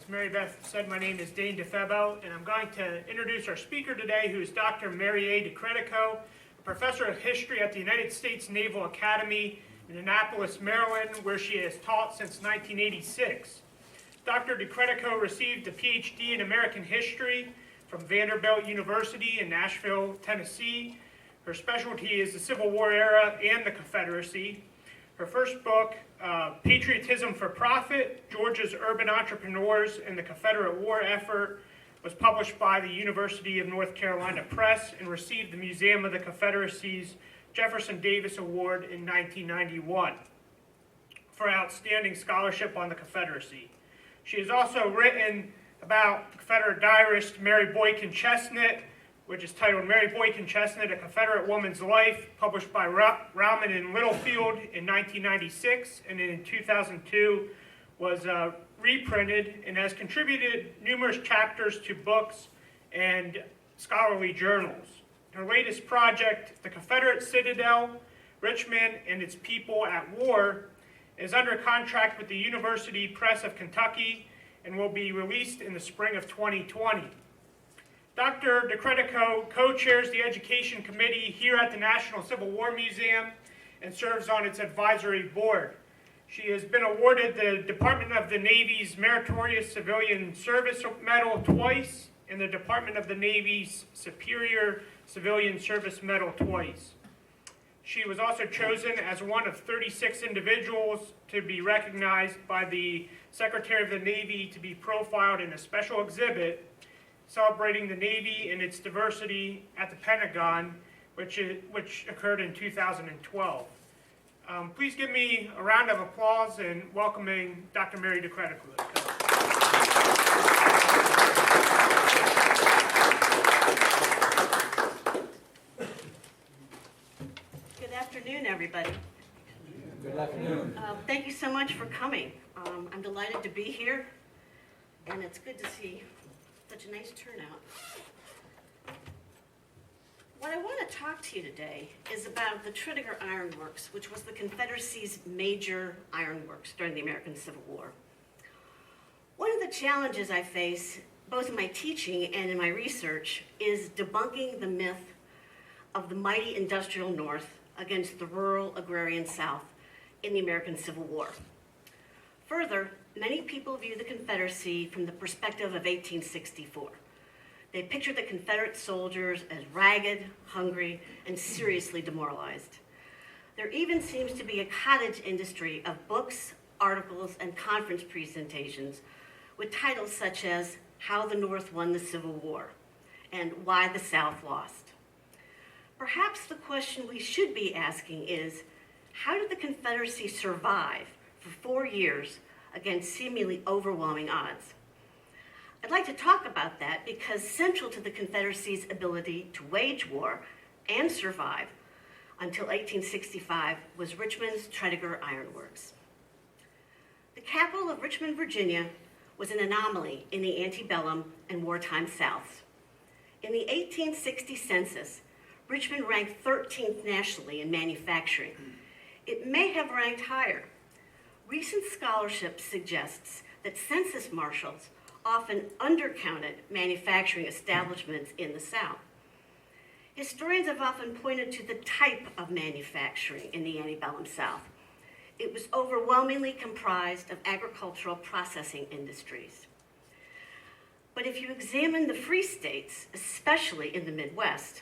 As Mary Beth said, my name is Dane DeFebo, and I'm going to introduce our speaker today, who is Dr. Mary A. DeCredico, a professor of history at the United States Naval Academy in Annapolis, Maryland, where she has taught since 1986. Dr. DeCredico received a PhD in American history from Vanderbilt University in Nashville, Tennessee. Her specialty is the Civil War era and the Confederacy. Her first book, Patriotism for Profit, Georgia's Urban Entrepreneurs and the Confederate War Effort, was published by the University of North Carolina Press and received the Museum of the Confederacy's Jefferson Davis Award in 1991 for outstanding scholarship on the Confederacy. She has also written about the Confederate diarist Mary Boykin Chestnut, which is titled Mary Boykin Chestnut, A Confederate Woman's Life, published by Rowman and Littlefield in 1996, and in 2002 was reprinted and has contributed numerous chapters to books and scholarly journals. Her latest project, The Confederate Citadel, Richmond and Its People at War, is under contract with the University Press of Kentucky and will be released in the spring of 2020. Dr. DeCredico co-chairs the Education Committee here at the National Civil War Museum and serves on its advisory board. She has been awarded the Department of the Navy's Meritorious Civilian Service Medal twice and the Department of the Navy's Superior Civilian Service Medal twice. She was also chosen as one of 36 individuals to be recognized by the Secretary of the Navy to be profiled in a special exhibit celebrating the Navy and its diversity at the Pentagon, which occurred in 2012. Please give me a round of applause in welcoming Dr. Mary DeCredico. Good afternoon, everybody. Good afternoon. Thank you so much for coming. I'm delighted to be here, and it's good to see such a nice turnout. What I want to talk to you today is about the Tredegar Iron Works, which was the Confederacy's major ironworks during the American Civil War. One of the challenges I face, both in my teaching and in my research, is debunking the myth of the mighty industrial North against the rural agrarian South in the American Civil War. Further, many people view the Confederacy from the perspective of 1864. They picture the Confederate soldiers as ragged, hungry, and seriously demoralized. There even seems to be a cottage industry of books, articles, and conference presentations with titles such as How the North Won the Civil War and Why the South Lost. Perhaps the question we should be asking is, how did the Confederacy survive for 4 years against seemingly overwhelming odds? I'd like to talk about that because central to the Confederacy's ability to wage war and survive until 1865 was Richmond's Tredegar Iron Works. The capital of Richmond, Virginia, was an anomaly in the antebellum and wartime South. In the 1860 census, Richmond ranked 13th nationally in manufacturing. It may have ranked higher. Recent scholarship suggests that census marshals often undercounted manufacturing establishments in the South. Historians have often pointed to the type of manufacturing in the antebellum South. It was overwhelmingly comprised of agricultural processing industries. But if you examine the free states, especially in the Midwest,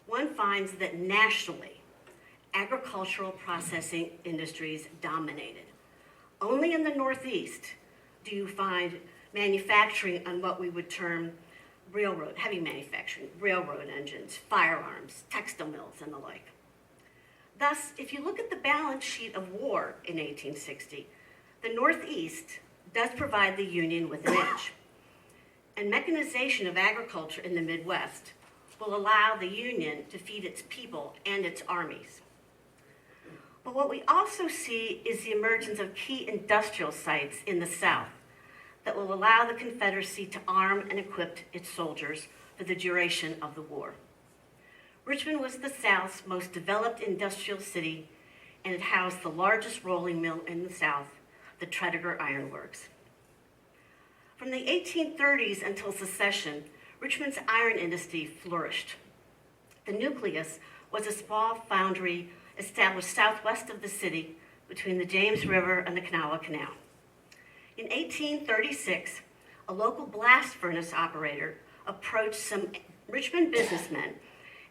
one finds that nationally, agricultural processing industries dominated. Only in the Northeast do you find manufacturing on what we would term heavy manufacturing, railroad engines, firearms, textile mills, and the like. Thus, if you look at the balance sheet of war in 1860, the Northeast does provide the Union with an edge. And mechanization of agriculture in the Midwest will allow the Union to feed its people and its armies. But what we also see is the emergence of key industrial sites in the South that will allow the Confederacy to arm and equip its soldiers for the duration of the war. Richmond was the South's most developed industrial city, and it housed the largest rolling mill in the South, the Tredegar Iron Works. From the 1830s until secession, Richmond's iron industry flourished. The nucleus was a small foundry established southwest of the city between the James River and the Kanawha Canal. In 1836, a local blast furnace operator approached some Richmond businessmen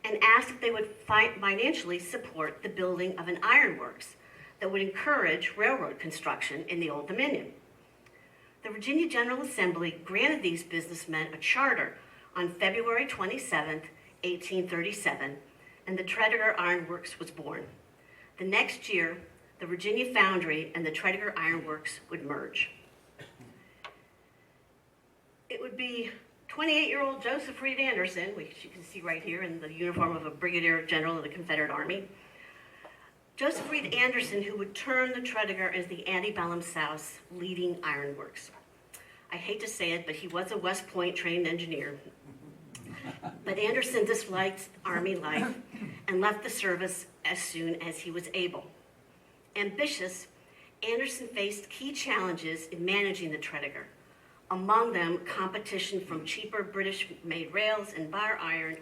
and asked if they would financially support the building of an ironworks that would encourage railroad construction in the Old Dominion. The Virginia General Assembly granted these businessmen a charter on February 27, 1837, and the Tredegar Iron Works was born. The next year, the Virginia Foundry and the Tredegar Iron Works would merge. It would be 28-year-old Joseph Reed Anderson, which you can see right here in the uniform of a brigadier general of the Confederate Army. Joseph Reed Anderson, who would turn the Tredegar as the antebellum South's leading ironworks. I hate to say it, but he was a West Point trained engineer. But Anderson disliked Army life and left the service as soon as he was able. Ambitious, Anderson faced key challenges in managing the Tredegar, among them competition from cheaper British-made rails and bar iron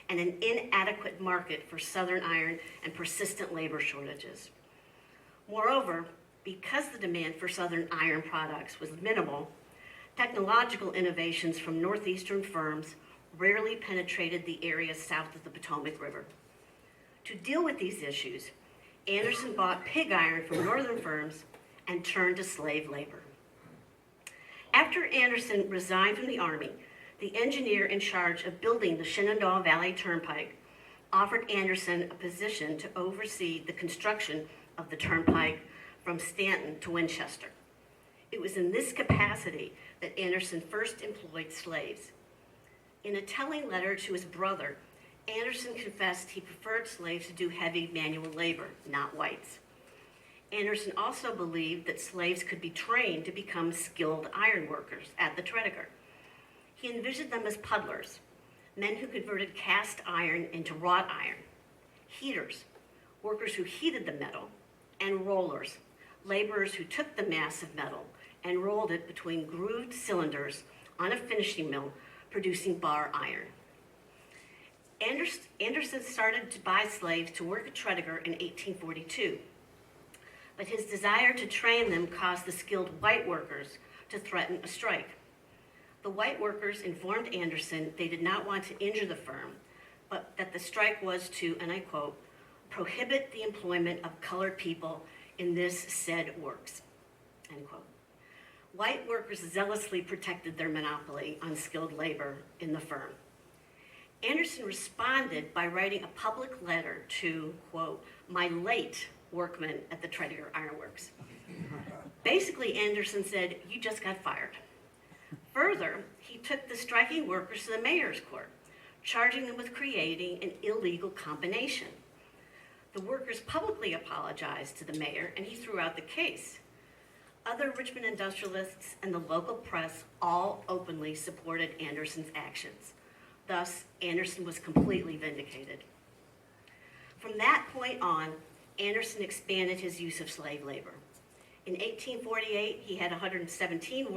and an inadequate market for Southern iron and persistent labor shortages. Moreover, because the demand for Southern iron products was minimal, technological innovations from northeastern firms rarely penetrated the area south of the Potomac River. To deal with these issues, Anderson bought pig iron from northern firms and turned to slave labor. After Anderson resigned from the Army, the engineer in charge of building the Shenandoah Valley Turnpike offered Anderson a position to oversee the construction of the turnpike from Stanton to Winchester. It was in this capacity that Anderson first employed slaves. In a telling letter to his brother, Anderson confessed he preferred slaves to do heavy manual labor, not whites. Anderson also believed that slaves could be trained to become skilled iron workers at the Tredegar. He envisioned them as puddlers, men who converted cast iron into wrought iron, heaters, workers who heated the metal, and rollers, laborers who took the mass of metal and rolled it between grooved cylinders on a finishing mill, producing bar iron. Anderson started to buy slaves to work at Tredegar in 1842, but his desire to train them caused the skilled white workers to threaten a strike. The white workers informed Anderson they did not want to injure the firm, but that the strike was to, and I quote, prohibit the employment of colored people in this said works, end quote. White workers zealously protected their monopoly on skilled labor in the firm. Anderson responded by writing a public letter to, quote, my late workmen at the Tredegar Iron Works. Basically, Anderson said, you just got fired. Further, he took the striking workers to the mayor's court, charging them with creating an illegal combination. The workers publicly apologized to the mayor, and he threw out the case. Other Richmond industrialists and the local press all openly supported Anderson's actions. Thus, Anderson was completely vindicated. From that point on, Anderson expanded his use of slave labor. In 1848, he had 117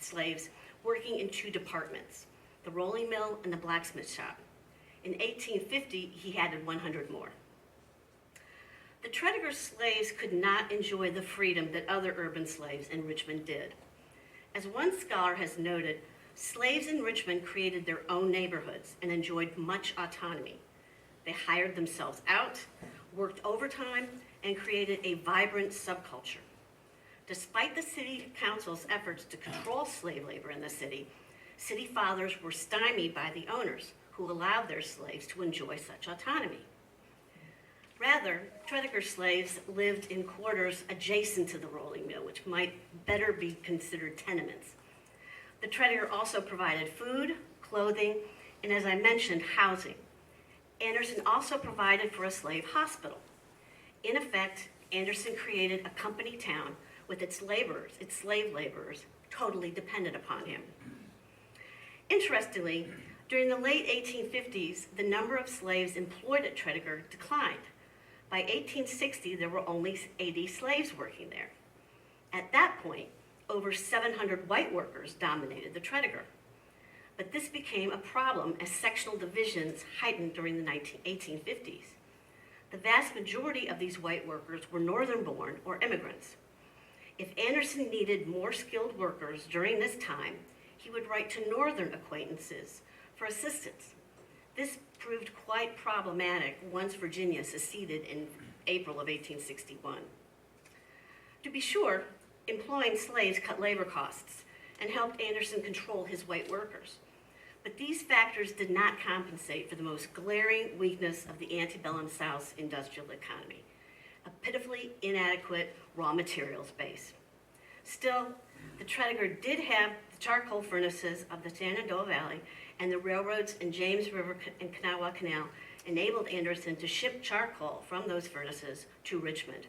slaves working in two departments, the rolling mill and the blacksmith shop. In 1850, he added 100 more. The Tredegar slaves could not enjoy the freedom that other urban slaves in Richmond did. As one scholar has noted, slaves in Richmond created their own neighborhoods and enjoyed much autonomy. They hired themselves out, worked overtime, and created a vibrant subculture. Despite the city council's efforts to control slave labor in the city, city fathers were stymied by the owners, who allowed their slaves to enjoy such autonomy. Rather, Tredegar slaves lived in quarters adjacent to the rolling mill, which might better be considered tenements. The Tredegar also provided food, clothing, and as I mentioned, housing. Anderson also provided for a slave hospital. In effect, Anderson created a company town with its slave laborers, totally dependent upon him. Interestingly, during the late 1850s, the number of slaves employed at Tredegar declined. By 1860, there were only 80 slaves working there. At that point, Over 700 white workers dominated the Tredegar. But this became a problem as sectional divisions heightened during the 1850s. The vast majority of these white workers were northern-born or immigrants. If Anderson needed more skilled workers during this time, he would write to northern acquaintances for assistance. This proved quite problematic once Virginia seceded in April of 1861. To be sure, employing slaves cut labor costs and helped Anderson control his white workers. But these factors did not compensate for the most glaring weakness of the antebellum South's industrial economy, a pitifully inadequate raw materials base. Still, the Tredegar did have the charcoal furnaces of the Shenandoah Valley, and the railroads in James River and Kanawha Canal enabled Anderson to ship charcoal from those furnaces to Richmond.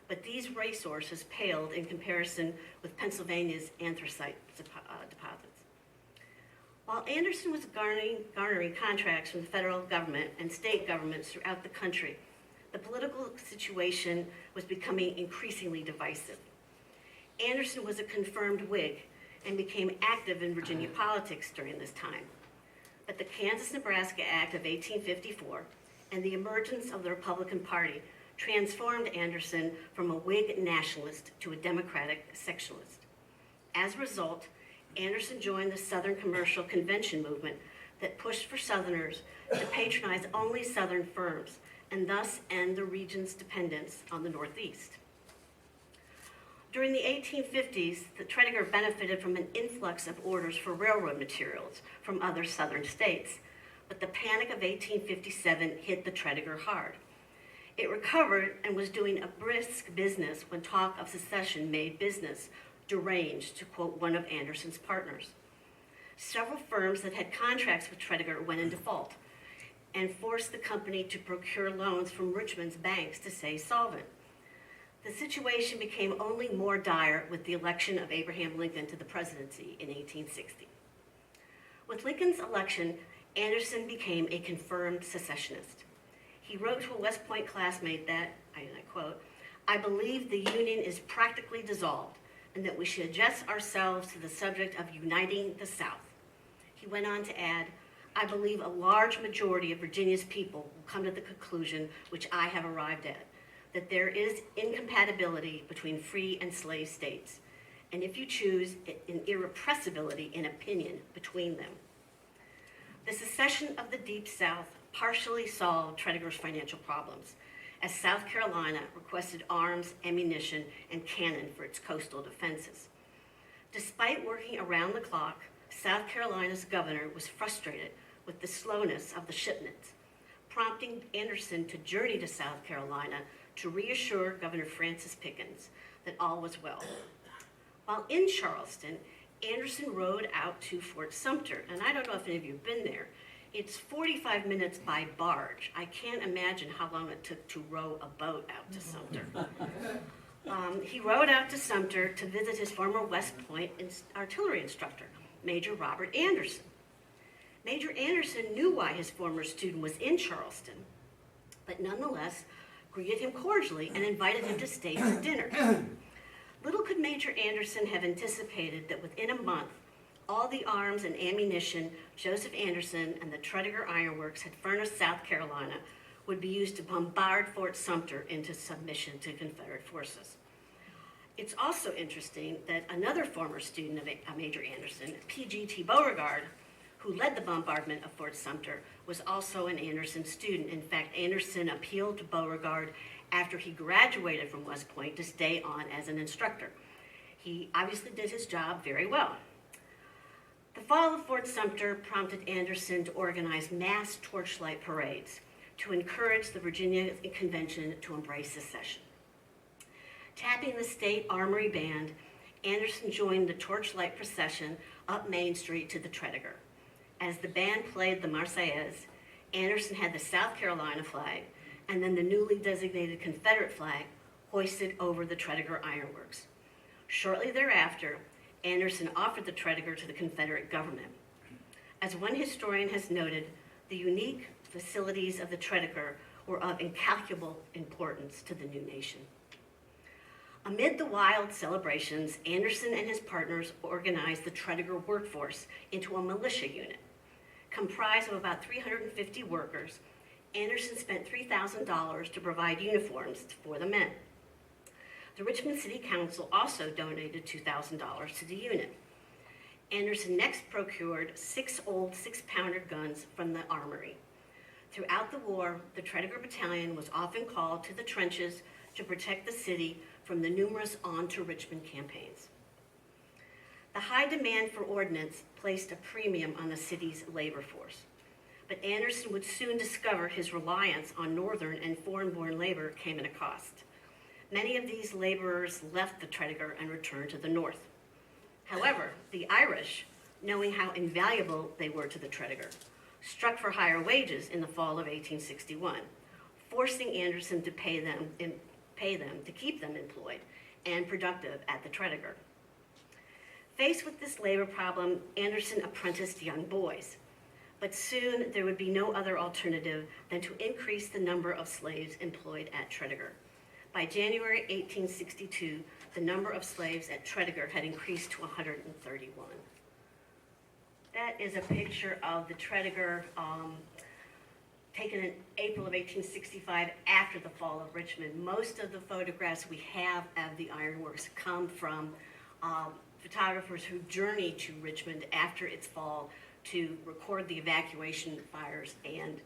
But these resources paled in comparison with Pennsylvania's anthracite deposits. While Anderson was garnering contracts from the federal government and state governments throughout the country, the political situation was becoming increasingly divisive. Anderson was a confirmed Whig and became active in Virginia politics during this time. But the Kansas-Nebraska Act of 1854 and the emergence of the Republican Party transformed Anderson from a Whig nationalist to a Democratic sectionalist. As a result, Anderson joined the Southern Commercial Convention movement that pushed for Southerners to patronize only Southern firms and thus end the region's dependence on the Northeast. During the 1850s, the Tredegar benefited from an influx of orders for railroad materials from other Southern states, but the Panic of 1857 hit the Tredegar hard. It recovered and was doing a brisk business when talk of secession made business deranged, to quote one of Anderson's partners. Several firms that had contracts with Tredegar went in default and forced the company to procure loans from Richmond's banks to stay solvent. The situation became only more dire with the election of Abraham Lincoln to the presidency in 1860. With Lincoln's election, Anderson became a confirmed secessionist. He wrote to a West Point classmate that, and I quote, "I believe the Union is practically dissolved and that we should adjust ourselves to the subject of uniting the South." He went on to add, "I believe a large majority of Virginia's people will come to the conclusion which I have arrived at, that there is incompatibility between free and slave states, and if you choose, an irrepressibility in opinion between them." The secession of the Deep South partially solved Tredegar's financial problems, as South Carolina requested arms, ammunition, and cannon for its coastal defenses. Despite working around the clock, South Carolina's governor was frustrated with the slowness of the shipments, prompting Anderson to journey to South Carolina to reassure Governor Francis Pickens that all was well. While in Charleston, Anderson rowed out to Fort Sumter, and I don't know if any of you have been there. It's 45 minutes by barge. I can't imagine how long it took to row a boat out to Sumter. He rowed out to Sumter to visit his former West Point artillery instructor, Major Robert Anderson. Major Anderson knew why his former student was in Charleston, but nonetheless greeted him cordially and invited him to stay for dinner. Little could Major Anderson have anticipated that within a month, all the arms and ammunition Joseph Anderson and the Tredegar Iron Works had furnished South Carolina would be used to bombard Fort Sumter into submission to Confederate forces. It's also interesting that another former student of Major Anderson, P.G.T. Beauregard, who led the bombardment of Fort Sumter, was also an Anderson student. In fact, Anderson appealed to Beauregard after he graduated from West Point to stay on as an instructor. He obviously did his job very well. The fall of Fort Sumter prompted Anderson to organize mass torchlight parades to encourage the Virginia Convention to embrace secession. Tapping the State Armory Band, Anderson joined the torchlight procession up Main Street to the Tredegar. As the band played the Marseillaise, Anderson had the South Carolina flag and then the newly designated Confederate flag hoisted over the Tredegar Iron Works. Shortly thereafter, Anderson offered the Tredegar to the Confederate government. As one historian has noted, the unique facilities of the Tredegar were of incalculable importance to the new nation. Amid the wild celebrations, Anderson and his partners organized the Tredegar workforce into a militia unit. Comprised of about 350 workers, Anderson spent $3,000 to provide uniforms for the men. The Richmond City Council also donated $2,000 to the unit. Anderson next procured 6 old 6-pounder guns from the armory. Throughout the war, the Tredegar Battalion was often called to the trenches to protect the city from the numerous On to Richmond campaigns. The high demand for ordnance placed a premium on the city's labor force, but Anderson would soon discover his reliance on northern and foreign-born labor came at a cost. Many of these laborers left the Tredegar and returned to the north. However, the Irish, knowing how invaluable they were to the Tredegar, struck for higher wages in the fall of 1861, forcing Anderson to pay them to keep them employed and productive at the Tredegar. Faced with this labor problem, Anderson apprenticed young boys, but soon there would be no other alternative than to increase the number of slaves employed at Tredegar. By January 1862, the number of slaves at Tredegar had increased to 131. That is a picture of the Tredegar taken in April of 1865 after the fall of Richmond. Most of the photographs we have of the ironworks come from photographers who journeyed to Richmond after its fall to record the evacuation fires and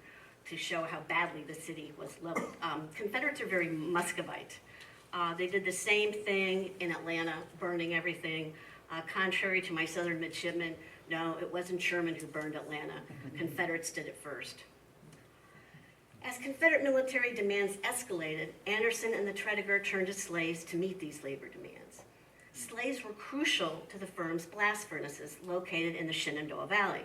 to show how badly the city was leveled. Confederates are very Muscovite. They did the same thing in Atlanta, burning everything. Contrary to my Southern midshipmen, no, it wasn't Sherman who burned Atlanta. Confederates did it first. As Confederate military demands escalated, Anderson and the Tredegar turned to slaves to meet these labor demands. Slaves were crucial to the firm's blast furnaces located in the Shenandoah Valley.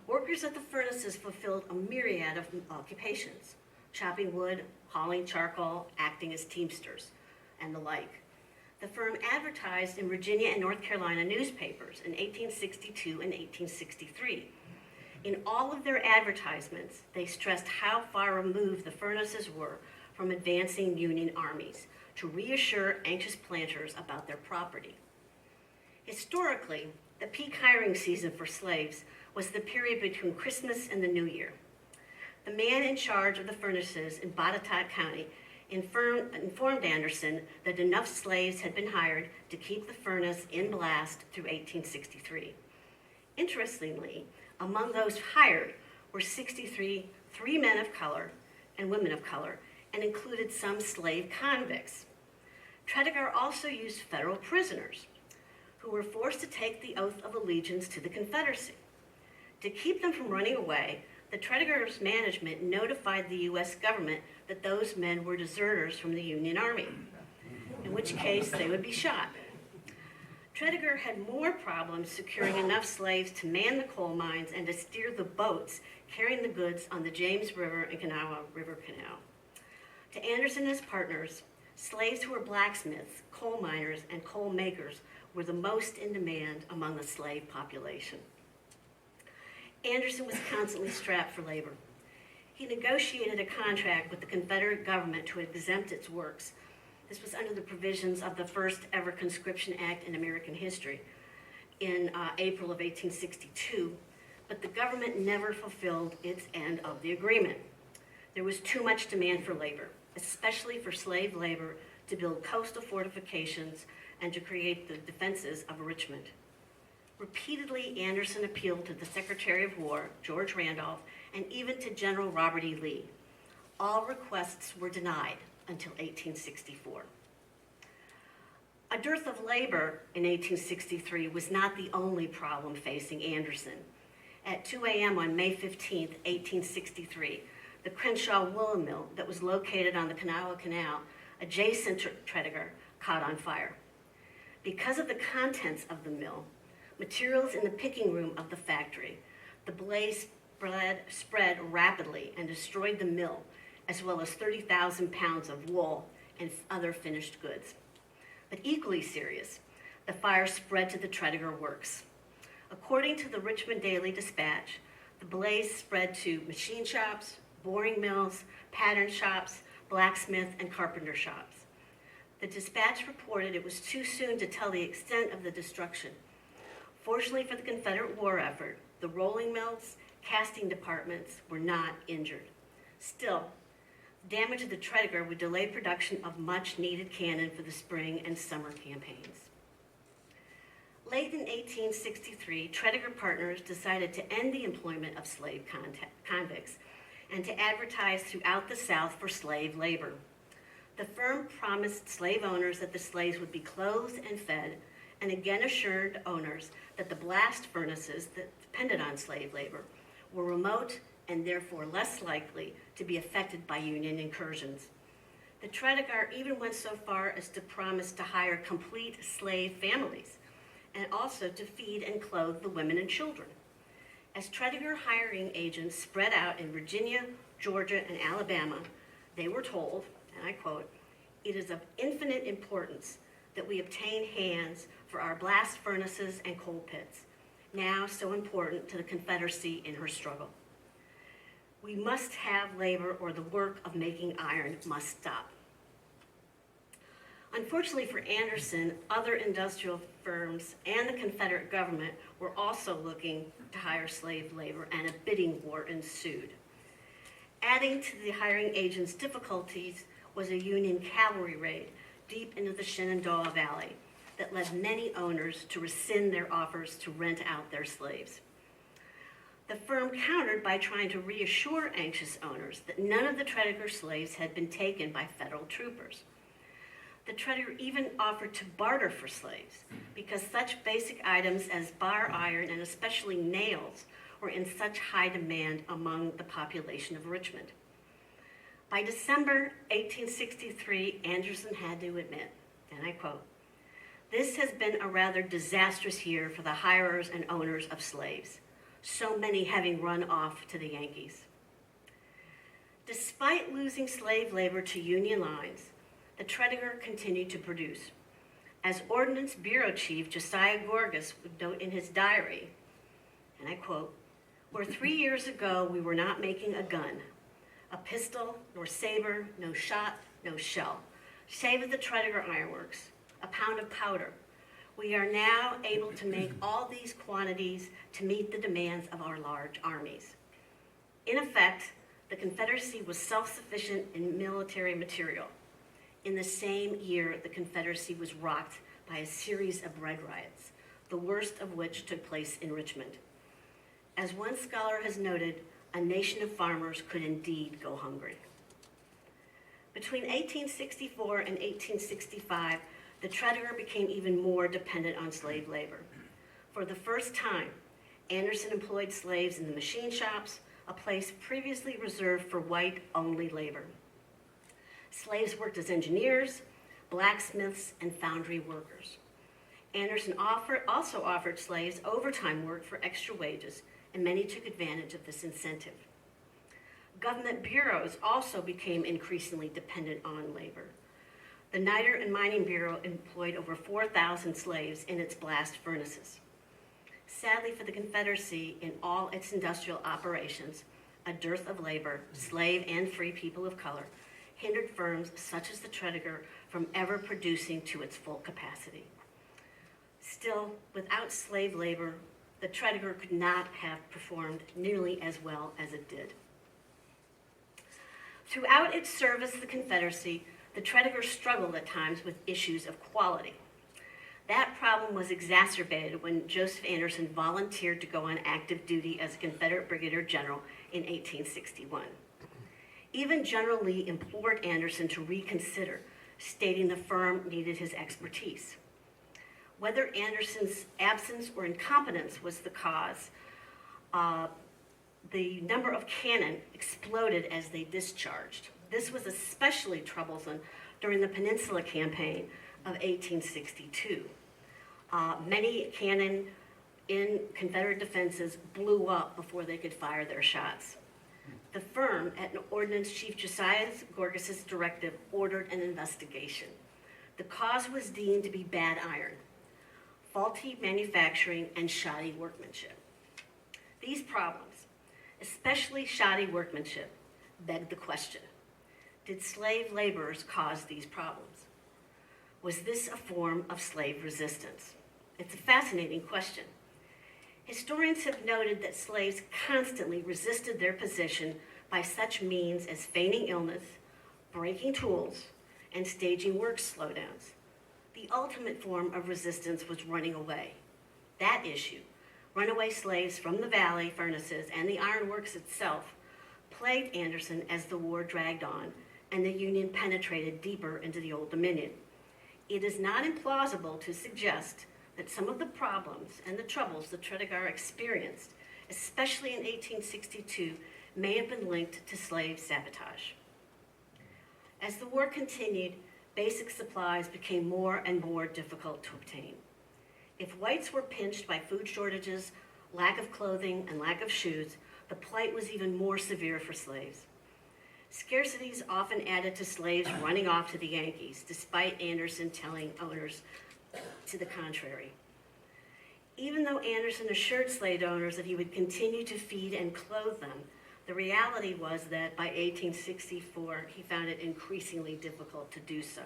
Workers at the furnaces fulfilled a myriad of occupations: chopping wood, hauling charcoal, acting as teamsters, and the like. The firm advertised in Virginia and North Carolina newspapers in 1862 and 1863. In all of their advertisements, they stressed how far removed the furnaces were from advancing Union armies to reassure anxious planters about their property. Historically, the peak hiring season for slaves was the period between Christmas and the New Year. The man in charge of the furnaces in Botetourt County informed Anderson that enough slaves had been hired to keep the furnace in blast through 1863. Interestingly, among those hired were 63 men of color and women of color, and included some slave convicts. Tredegar also used federal prisoners who were forced to take the oath of allegiance to the Confederacy. To keep them from running away, the Tredegar's management notified the U.S. government that those men were deserters from the Union Army, in which case they would be shot. Tredegar had more problems securing enough slaves to man the coal mines and to steer the boats carrying the goods on the James River and Kanawha River Canal. To Anderson and his partners, slaves who were blacksmiths, coal miners, and coal makers were the most in demand among the slave population. Anderson was constantly strapped for labor. He negotiated a contract with the Confederate government to exempt its works. This was under the provisions of the first ever Conscription Act in American history in April of 1862, but the government never fulfilled its end of the agreement. There was too much demand for labor, especially for slave labor, to build coastal fortifications and to create the defenses of Richmond. Repeatedly, Anderson appealed to the Secretary of War, George Randolph, and even to General Robert E. Lee. All requests were denied until 1864. A dearth of labor in 1863 was not the only problem facing Anderson. At 2 a.m. on May 15, 1863, the Crenshaw Woolen Mill that was located on the Kanawha Canal, adjacent to Tredegar, caught on fire. Because of the contents of the mill, materials in the picking room of the factory, the blaze spread rapidly and destroyed the mill, as well as 30,000 pounds of wool and other finished goods. But equally serious, the fire spread to the Tredegar Works. According to the Richmond Daily Dispatch, the blaze spread to machine shops, boring mills, pattern shops, blacksmith, and carpenter shops. The dispatch reported it was too soon to tell the extent of the destruction. Fortunately for the Confederate war effort, the rolling mills, casting departments were not injured. Still, damage to the Tredegar would delay production of much-needed cannon for the spring and summer campaigns. Late in 1863, Tredegar partners decided to end the employment of slave convicts and to advertise throughout the South for slave labor. The firm promised slave owners that the slaves would be clothed and fed, and again assured owners that the blast furnaces that depended on slave labor were remote and therefore less likely to be affected by Union incursions. The Tredegar even went so far as to promise to hire complete slave families and also to feed and clothe the women and children. As Tredegar hiring agents spread out in Virginia, Georgia, and Alabama, they were told, and I quote, "It is of infinite importance that we obtain hands for our blast furnaces and coal pits, now so important to the Confederacy in her struggle. We must have labor or the work of making iron must stop." Unfortunately for Anderson, other industrial firms and the Confederate government were also looking to hire slave labor, and a bidding war ensued. Adding to the hiring agents' difficulties was a Union cavalry raid deep into the Shenandoah Valley that led many owners to rescind their offers to rent out their slaves. The firm countered by trying to reassure anxious owners that none of the Tredegar slaves had been taken by federal troopers. The Tredegar even offered to barter for slaves because such basic items as bar iron and especially nails were in such high demand among the population of Richmond. By December 1863, Anderson had to admit, and I quote, "This has been a rather disastrous year for the hirers and owners of slaves, so many having run off to the Yankees." Despite losing slave labor to Union lines, the Tredegar continued to produce. As Ordnance Bureau Chief Josiah Gorgas would note in his diary, and I quote, "Where 3 years ago we were not making a gun, a pistol, nor saber, no shot, no shell, save at the Tredegar Iron Works, a pound of powder, we are now able to make all these quantities to meet the demands of our large armies." In effect, the Confederacy was self-sufficient in military material. In the same year, the Confederacy was rocked by a series of bread riots, the worst of which took place in Richmond. As one scholar has noted, a nation of farmers could indeed go hungry. Between 1864 and 1865, the Tredegar became even more dependent on slave labor. For the first time, Anderson employed slaves in the machine shops, a place previously reserved for white-only labor. Slaves worked as engineers, blacksmiths, and foundry workers. Anderson also offered slaves overtime work for extra wages, and many took advantage of this incentive. Government bureaus also became increasingly dependent on labor. The Niter and Mining Bureau employed over 4,000 slaves in its blast furnaces. Sadly for the Confederacy, in all its industrial operations, a dearth of labor, slave and free people of color, hindered firms such as the Tredegar from ever producing to its full capacity. Still, without slave labor, the Tredegar could not have performed nearly as well as it did. Throughout its service to the Confederacy, the Tredegar struggled at times with issues of quality. That problem was exacerbated when Joseph Anderson volunteered to go on active duty as a Confederate Brigadier General in 1861. Even General Lee implored Anderson to reconsider, stating the firm needed his expertise. Whether Anderson's absence or incompetence was the cause, the number of cannon exploded as they discharged. This was especially troublesome during the Peninsula Campaign of 1862. Many cannon in Confederate defenses blew up before they could fire their shots. The firm, at Ordnance Chief Josiah Gorgas' directive, ordered an investigation. The cause was deemed to be bad iron, faulty manufacturing, and shoddy workmanship. These problems, especially shoddy workmanship, begged the question: did slave laborers cause these problems? Was this a form of slave resistance? It's a fascinating question. Historians have noted that slaves constantly resisted their position by such means as feigning illness, breaking tools, and staging work slowdowns. The ultimate form of resistance was running away. That issue, runaway slaves from the valley furnaces and the ironworks itself, plagued Anderson as the war dragged on and the Union penetrated deeper into the Old Dominion. It is not implausible to suggest that some of the problems and the troubles the Tredegar experienced, especially in 1862, may have been linked to slave sabotage. As the war continued, basic supplies became more and more difficult to obtain. If whites were pinched by food shortages, lack of clothing, and lack of shoes, the plight was even more severe for slaves. Scarcities often added to slaves running off to the Yankees, despite Anderson telling owners to the contrary. Even though Anderson assured slave owners that he would continue to feed and clothe them, the reality was that by 1864, he found it increasingly difficult to do so.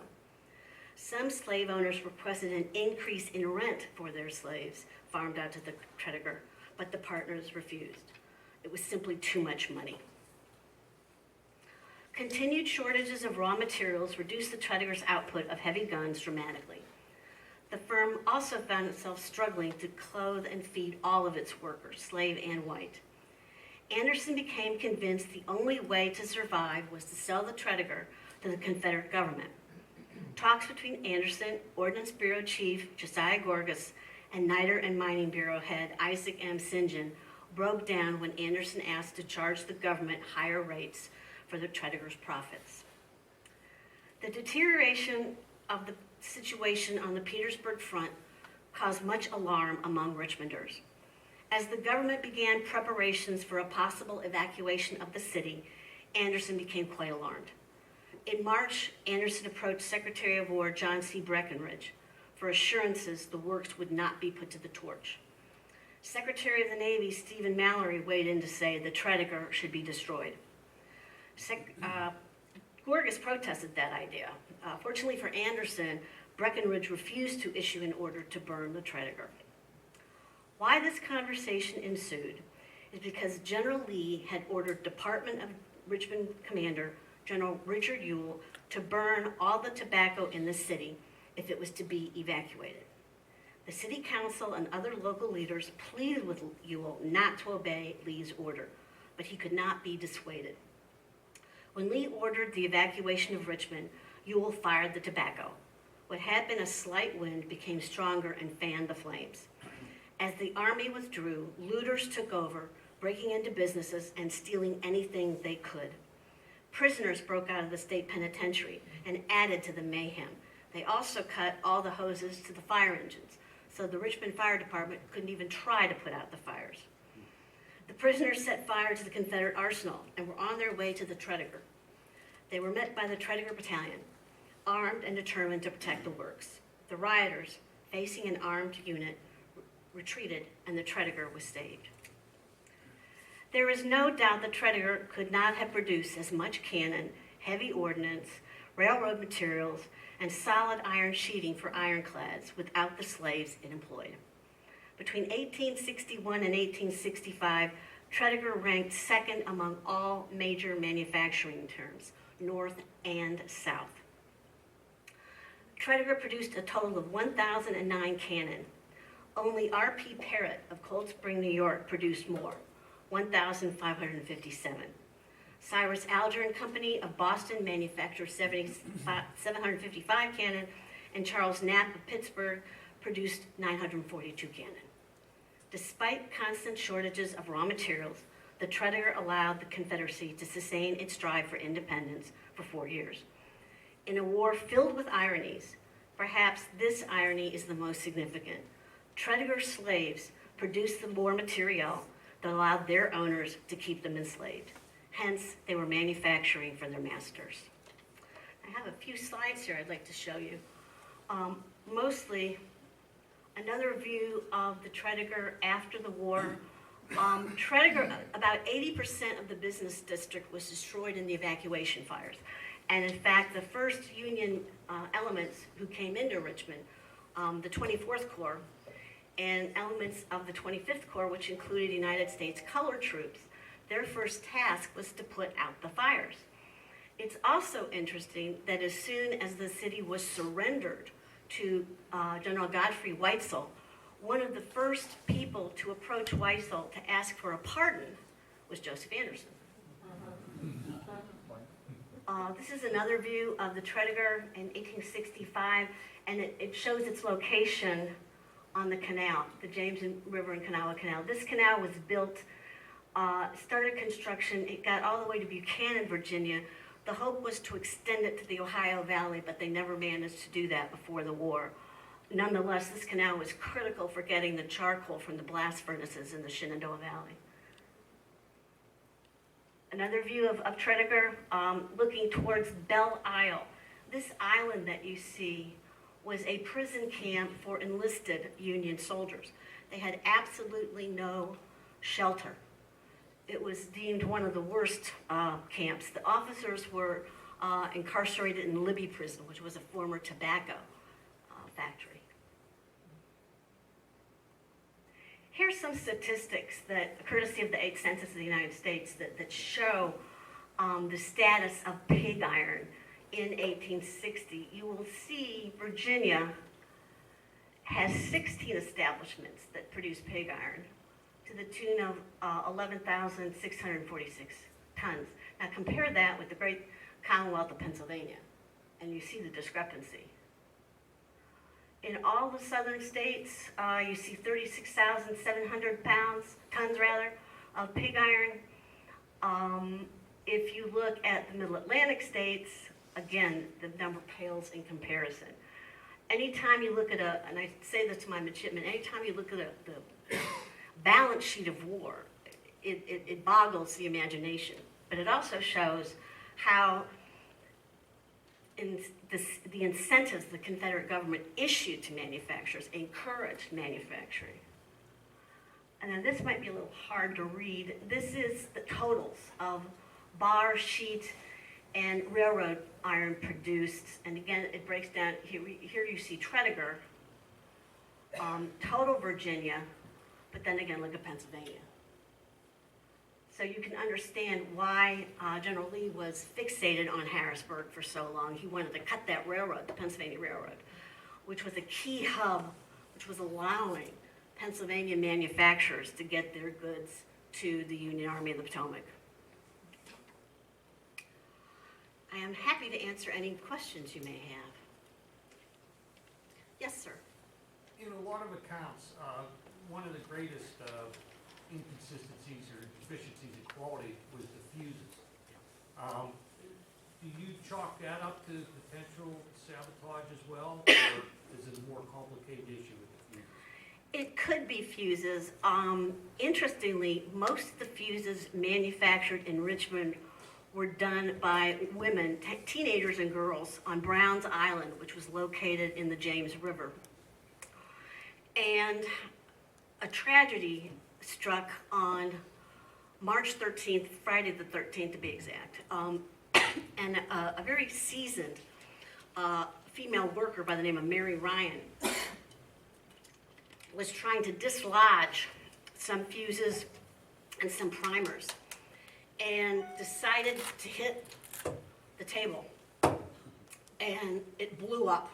Some slave owners requested an increase in rent for their slaves farmed out to the Tredegar, but the partners refused. It was simply too much money. Continued shortages of raw materials reduced the Tredegar's output of heavy guns dramatically. The firm also found itself struggling to clothe and feed all of its workers, slave and white. Anderson became convinced the only way to survive was to sell the Tredegar to the Confederate government. Talks between Anderson, Ordnance Bureau Chief Josiah Gorgas, and Niter and Mining Bureau head Isaac M. St. John broke down when Anderson asked to charge the government higher rates for the Tredegar's profits. The deterioration of the situation on the Petersburg front caused much alarm among Richmonders. As the government began preparations for a possible evacuation of the city, Anderson became quite alarmed. In March, Anderson approached Secretary of War John C. Breckinridge for assurances the works would not be put to the torch. Secretary of the Navy Stephen Mallory weighed in to say the Tredegar should be destroyed. Gorgas protested that idea. Fortunately for Anderson, Breckinridge refused to issue an order to burn the Tredegar. Why this conversation ensued is because General Lee had ordered Department of Richmond Commander General Richard Ewell to burn all the tobacco in the city if it was to be evacuated. The city council and other local leaders pleaded with Ewell not to obey Lee's order, but he could not be dissuaded. When Lee ordered the evacuation of Richmond, Ewell fired the tobacco. What had been a slight wind became stronger and fanned the flames. As the army withdrew, looters took over, breaking into businesses and stealing anything they could. Prisoners broke out of the state penitentiary and added to the mayhem. They also cut all the hoses to the fire engines, so the Richmond Fire Department couldn't even try to put out the fires. The prisoners set fire to the Confederate arsenal and were on their way to the Tredegar. They were met by the Tredegar Battalion, armed and determined to protect the works. The rioters, facing an armed unit, retreated and the Tredegar was saved. There is no doubt the Tredegar could not have produced as much cannon, heavy ordnance, railroad materials, and solid iron sheeting for ironclads without the slaves it employed. Between 1861 and 1865, Tredegar ranked second among all major manufacturing terms, North and South. Tredegar produced a total of 1,009 cannon. Only R.P. Parrott of Cold Spring, New York produced more, 1,557. Cyrus Alger and Company of Boston manufactured 755 cannon, and Charles Knapp of Pittsburgh produced 942 cannon. Despite constant shortages of raw materials, the Tredegar allowed the Confederacy to sustain its drive for independence for 4 years. In a war filled with ironies, perhaps this irony is the most significant. Tredegar slaves produced the war material that allowed their owners to keep them enslaved. Hence, they were manufacturing for their masters. I have a few slides here I'd like to show you. Mostly, another view of the Tredegar after the war. Tredegar, about 80% of the business district was destroyed in the evacuation fires. And in fact, the first Union elements who came into Richmond, the 24th Corps, and elements of the 25th Corps, which included United States colored troops, their first task was to put out the fires. It's also interesting that as soon as the city was surrendered to General Godfrey Weitzel, one of the first people to approach Weitzel to ask for a pardon was Joseph Anderson. This is another view of the Tredegar in 1865, and it shows its location on the canal, the James River and Kanawha Canal. This canal was built, started construction, it got all the way to Buchanan, Virginia. The hope was to extend it to the Ohio Valley, but they never managed to do that before the war. Nonetheless, this canal was critical for getting the charcoal from the blast furnaces in the Shenandoah Valley. Another view of Tredegar, looking towards Belle Isle. This island that you see was a prison camp for enlisted Union soldiers. They had absolutely no shelter. It was deemed one of the worst camps. The officers were incarcerated in Libby Prison, which was a former tobacco factory. Here's some statistics that, courtesy of the 8th Census of the United States, that show the status of pig iron in 1860. You will see Virginia has 16 establishments that produce pig iron to the tune of 11,646 tons. Now compare that with the great Commonwealth of Pennsylvania, and you see the discrepancy. In all the southern states, you see 36,700 tons of pig iron. If you look at the middle Atlantic states, again, the number pales in comparison. Anytime you look at and I say this to my midshipmen, anytime you look at the balance sheet of war, it boggles the imagination. But it also shows how the incentives the Confederate government issued to manufacturers encouraged manufacturing. And then this might be a little hard to read. This is the totals of bar, sheet, and railroad iron produced. And again, it breaks down. Here you see Tredegar, total Virginia, but then again, look at Pennsylvania. So you can understand why General Lee was fixated on Harrisburg for so long. He wanted to cut that railroad, the Pennsylvania Railroad, which was a key hub, which was allowing Pennsylvania manufacturers to get their goods to the Union Army of the Potomac. I am happy to answer any questions you may have. Yes, sir. In a lot of accounts, one of the greatest inconsistencies or deficiencies in quality was the fuses. Do you chalk that up to potential sabotage as well, or is it a more complicated issue with the fuses? It could be fuses. Interestingly, most of the fuses manufactured in Richmond were done by women, teenagers and girls, on Browns Island, which was located in the James River. And a tragedy struck on March 13th, Friday the 13th to be exact. And a very seasoned female worker by the name of Mary Ryan was trying to dislodge some fuses and some primers and decided to hit the table, and it blew up.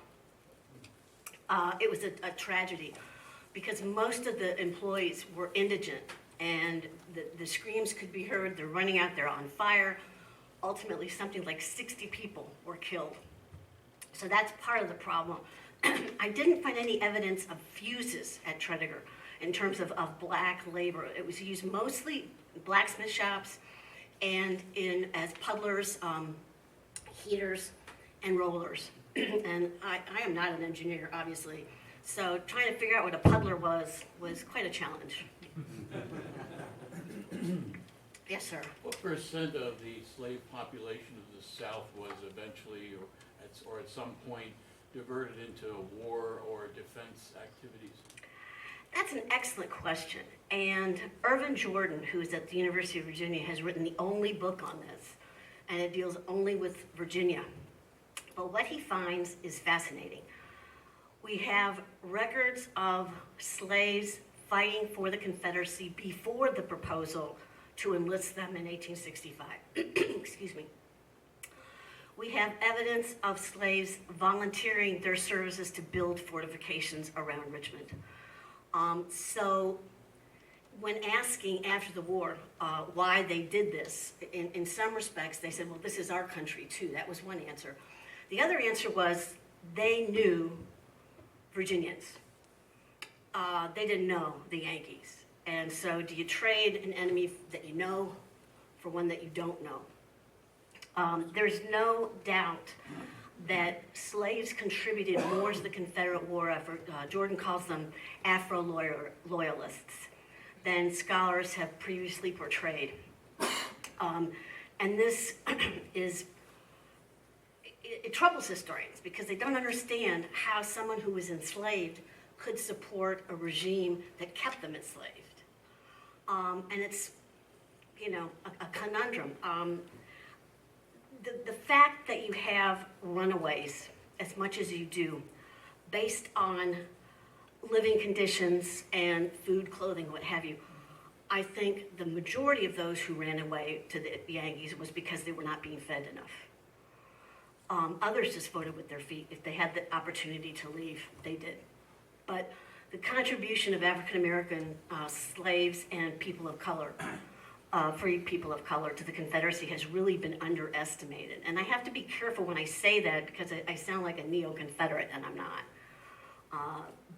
It was a tragedy because most of the employees were indigent, and the screams could be heard. They're running out there on fire. Ultimately, something like 60 people were killed. So that's part of the problem. I didn't find any evidence of fuses at Tredegar in terms of black labor. It was used mostly in blacksmith shops and as puddlers, heaters, and rollers. And I am not an engineer, obviously, so trying to figure out what a puddler was quite a challenge. Yes, sir. What percent of the slave population of the South was eventually, or at some point, diverted into war or defense activities? That's an excellent question. And Irvin Jordan, who's at the University of Virginia, has written the only book on this. and it deals only with Virginia. But what he finds is fascinating. We have records of slaves fighting for the Confederacy before the proposal to enlist them in 1865. Excuse me. We have evidence of slaves volunteering their services to build fortifications around Richmond. So when asking after the war why they did this, in some respects they said, well, this is our country too. That was one answer. The other answer was they knew Virginians. They didn't know the Yankees. And so do you trade an enemy that you know for one that you don't know? There's no doubt that slaves contributed more to the Confederate war effort. Jordan calls them Afro-loyalists than scholars have previously portrayed. And this it troubles historians because they don't understand how someone who was enslaved could support a regime that kept them enslaved. And it's, a conundrum. The fact that you have runaways as much as you do, based on living conditions and food, clothing, what have you, I think the majority of those who ran away to the Yankees was because they were not being fed enough. Others just voted with their feet. If they had the opportunity to leave, they did. But the contribution of African American slaves and people of color, free people of color to the Confederacy has really been underestimated. And I have to be careful when I say that because I sound like a neo-Confederate, and I'm not.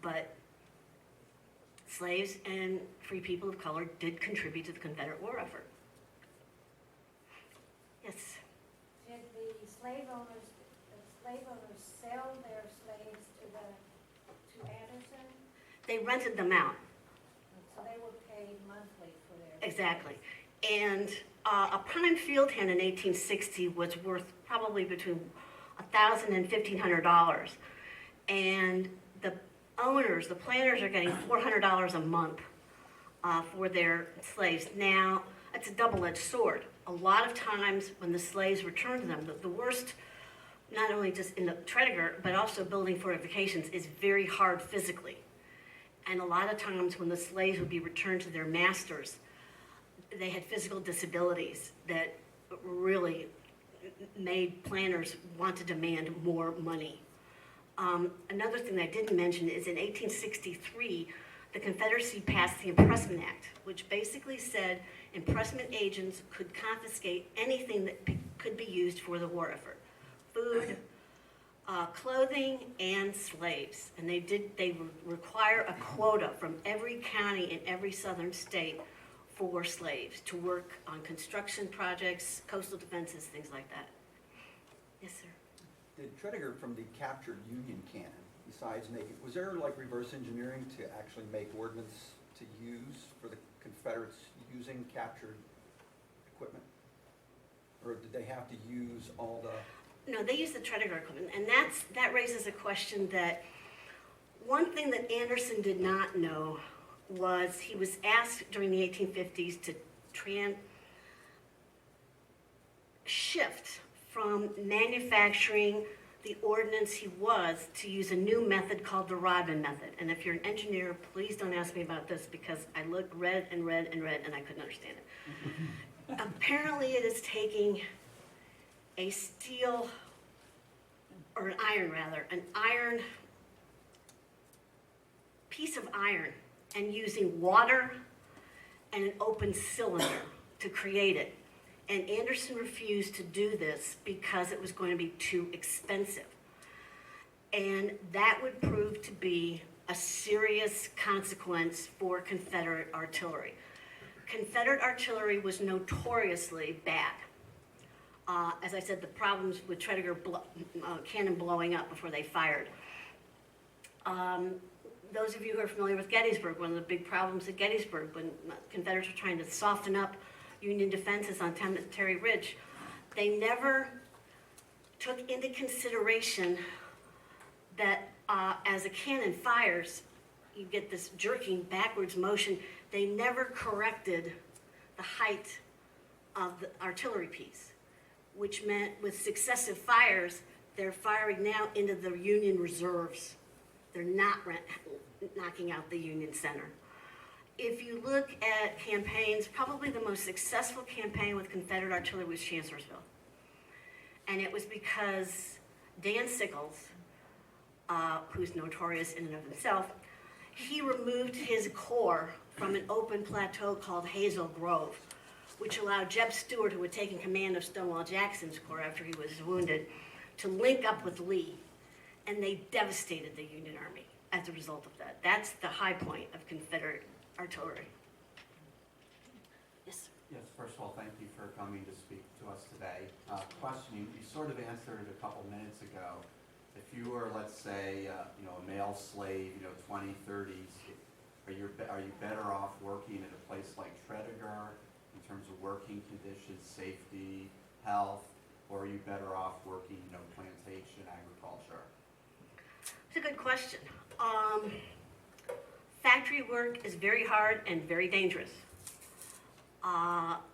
But slaves and free people of color did contribute to the Confederate war effort. Yes? Did the slave owners sell their slaves to Anderson? They rented them out. So they were paid monthly for their... Exactly. And a prime field hand in 1860 was worth probably between $1,000 and $1,500. And the owners, the planters, are getting $400 a month for their slaves. Now, it's a double-edged sword. A lot of times when the slaves returned to them, the worst, not only just in the Tredegar, but also building fortifications, is very hard physically. And a lot of times when the slaves would be returned to their masters, they had physical disabilities that really made planners want to demand more money. Another thing I didn't mention is in 1863, the Confederacy passed the Impressment Act, which basically said impressment agents could confiscate anything that could be used for the war effort: food, clothing, and slaves. And they require a quota from every county in every southern state for slaves to work on construction projects, coastal defenses, things like that. Yes, sir. Did Tredegar, from the captured Union cannon, besides making, was there like reverse engineering to actually make ordnance to use for the Confederates using captured equipment? Or did they have to use all the... No, they used the Tredegar equipment, and that raises a question that one thing that Anderson did not know was he was asked during the 1850s to shift from manufacturing the ordnance he was to use a new method called the Rodman method. And if you're an engineer, please don't ask me about this because I read and I couldn't understand it. Apparently it is taking a steel, or an iron piece of iron, and using water and an open cylinder to create it. And Anderson refused to do this because it was going to be too expensive. And that would prove to be a serious consequence for Confederate artillery. Confederate artillery was notoriously bad. As I said, the problems with Tredegar cannon blowing up before they fired. Those of you who are familiar with Gettysburg, one of the big problems at Gettysburg when Confederates were trying to soften up Union defenses on Cemetery Ridge, they never took into consideration that as a cannon fires, you get this jerking backwards motion. They never corrected the height of the artillery piece. which meant with successive fires, they're firing now into the Union reserves. They're not knocking out the Union center. If you look at campaigns, probably the most successful campaign with Confederate artillery was Chancellorsville. And it was because Dan Sickles, who's notorious in and of himself, he removed his corps from an open plateau called Hazel Grove, which allowed Jeb Stuart, who had taken command of Stonewall Jackson's corps after he was wounded, to link up with Lee. And they devastated the Union Army as a result of that. That's the high point of Confederate artillery. Yes, sir. Yes, first of all, thank you for coming to speak to us today. Question, you sort of answered it a couple minutes ago. If you were, let's say, a male slave, 20, 30s, are you better off working at a place like Tredegar in terms of working conditions, safety, health, or are you better off working, plantation, agriculture? It's a good question. Factory work is very hard and very dangerous.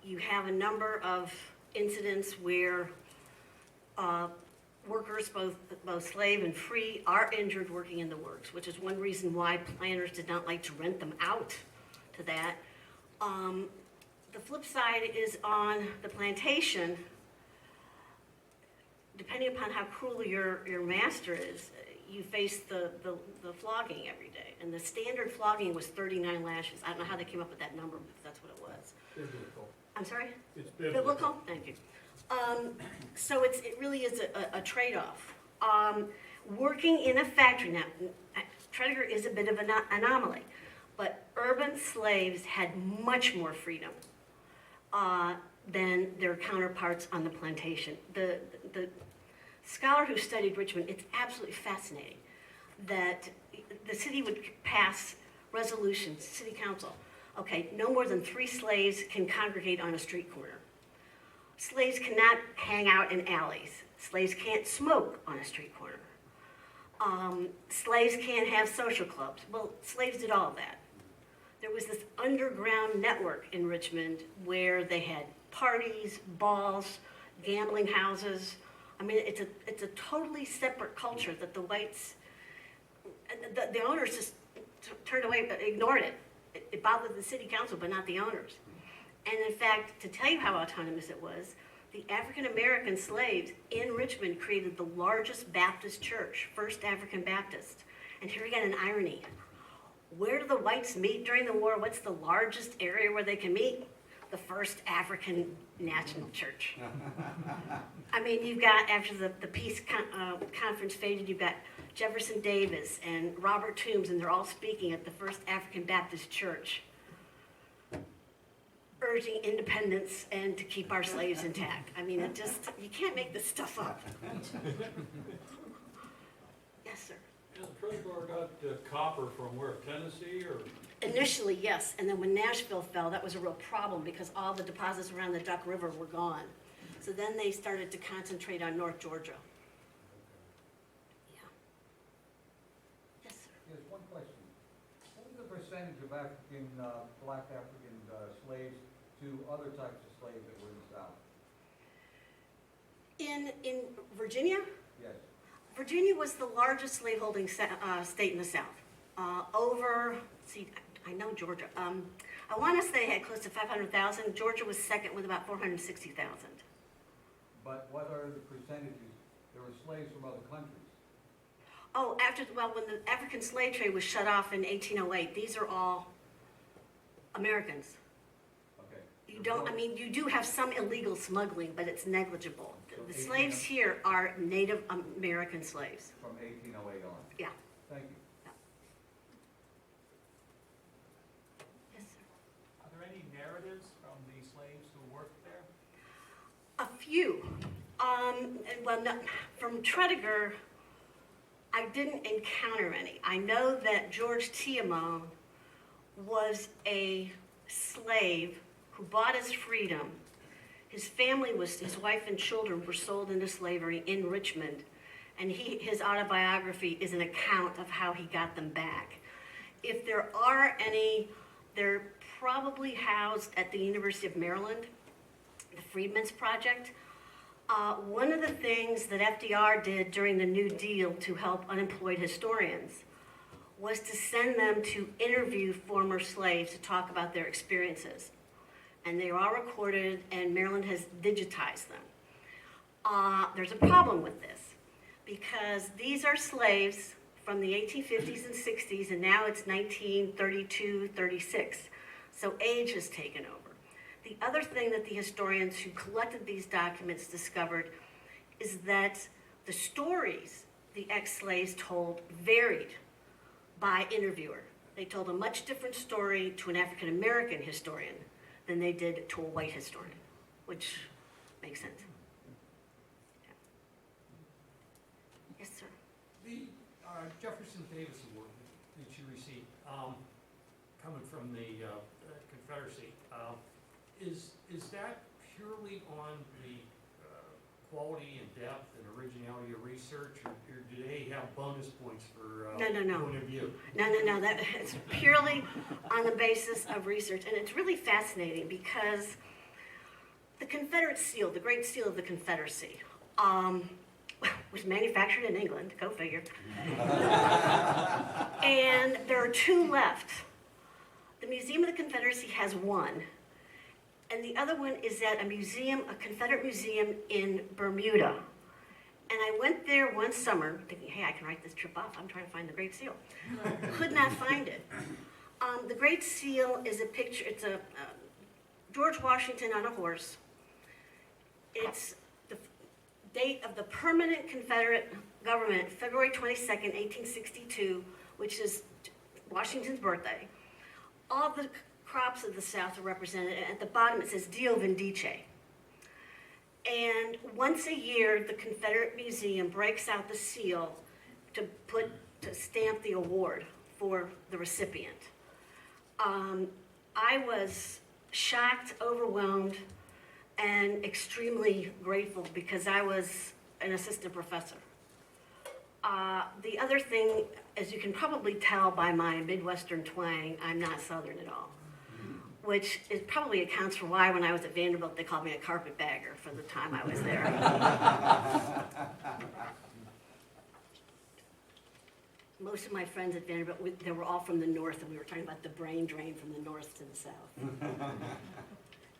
You have a number of incidents where workers, both slave and free, are injured working in the works, which is one reason why planners did not like to rent them out to that. The flip side is on the plantation, depending upon how cruel your master is, you face the flogging every day. And the standard flogging was 39 lashes. I don't know how they came up with that number, but that's what it was. Biblical. I'm sorry? It's Biblical? Thank you. So it really is a trade-off. Working in a factory, now, Tredegar is a bit of an anomaly, but urban slaves had much more freedom than their counterparts on the plantation. The scholar who studied Richmond, it's absolutely fascinating that the city would pass resolutions, city council, okay, no more than 3 slaves can congregate on a street corner. Slaves cannot hang out in alleys. Slaves can't smoke on a street corner. Slaves can't have social clubs. Well, slaves did all of that. There was this underground network in Richmond where they had parties, balls, gambling houses. I mean, it's a totally separate culture that the whites, the owners just turned away, ignored it. It bothered the city council, but not the owners. And in fact, to tell you how autonomous it was, the African American slaves in Richmond created the largest Baptist church, First African Baptist. And here we got an irony. Where do the whites meet during the war? What's the largest area where they can meet? The First African National Church. I mean, you've got, after the peace conference faded, you've got Jefferson Davis and Robert Toombs, and they're all speaking at the First African Baptist Church, urging independence and to keep our slaves intact. I mean, you can't make this stuff up. Yes, sir. Yeah, Tredegar got copper from where, Tennessee or? Initially, yes, and then when Nashville fell, that was a real problem because all the deposits around the Duck River were gone. So then they started to concentrate on North Georgia. Yeah. Yes, sir. Yes, one question. What was the percentage of black African slaves to other types of slaves that were in the South? In Virginia, Yes. Virginia was the largest slaveholding state in the South. I know Georgia. I want to say they had close to 500,000. Georgia was second with about 460,000. But what are the percentages? There were slaves from other countries. Oh, when the African slave trade was shut off in 1808, these are all Americans. Okay. You do have some illegal smuggling, but it's negligible. So The slaves here are Native American slaves. From 1808 on. Yeah. Thank you. Yes, sir. Are there any narratives from the slaves who worked there? A few. From Tredegar, I didn't encounter any. I know that George Tiamone was a slave who bought his freedom. His wife and children were sold into slavery in Richmond, and his autobiography is an account of how he got them back. If there are any, they're probably housed at the University of Maryland, the Freedmen's Project. One of the things that FDR did during the New Deal to help unemployed historians was to send them to interview former slaves to talk about their experiences. And they are all recorded, and Maryland has digitized them. There's a problem with this, because these are slaves from the 1850s and 60s, and now it's 1932, 36. So age has taken over. The other thing that the historians who collected these documents discovered is that the stories the ex-slaves told varied by interviewer. They told a much different story to an African-American historian than they did to a white historian, which makes sense. Yeah. Yes, sir. The Jefferson Davis Award that you received, coming from the Confederacy, is that purely on the quality and depth and originality of research, or do they have bonus points for No. point of view? No, that it's purely on the basis of research, and it's really fascinating because the Confederate seal, the Great Seal of the Confederacy, was manufactured in England, go figure. And there are two left. The Museum of the Confederacy has one, and the other one is at a Confederate museum in Bermuda. And I went there one summer thinking, hey, I can write this trip off. I'm trying to find the Great Seal. Could not find it. The Great Seal is a picture, it's a George Washington on a horse. It's the date of the permanent Confederate government, February 22nd, 1862, which is Washington's birthday. All the crops of the South are represented, and at the bottom it says Dio Vindice. And once a year, the Confederate Museum breaks out the seal to stamp the award for the recipient. I was shocked, overwhelmed, and extremely grateful because I was an assistant professor. The other thing, as you can probably tell by my Midwestern twang, I'm not Southern at all, which is probably accounts for why when I was at Vanderbilt they called me a carpetbagger for the time I was there. Most of my friends at Vanderbilt, they were all from the north, and we were talking about the brain drain from the north to the south.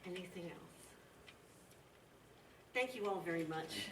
Anything else? Thank you all very much.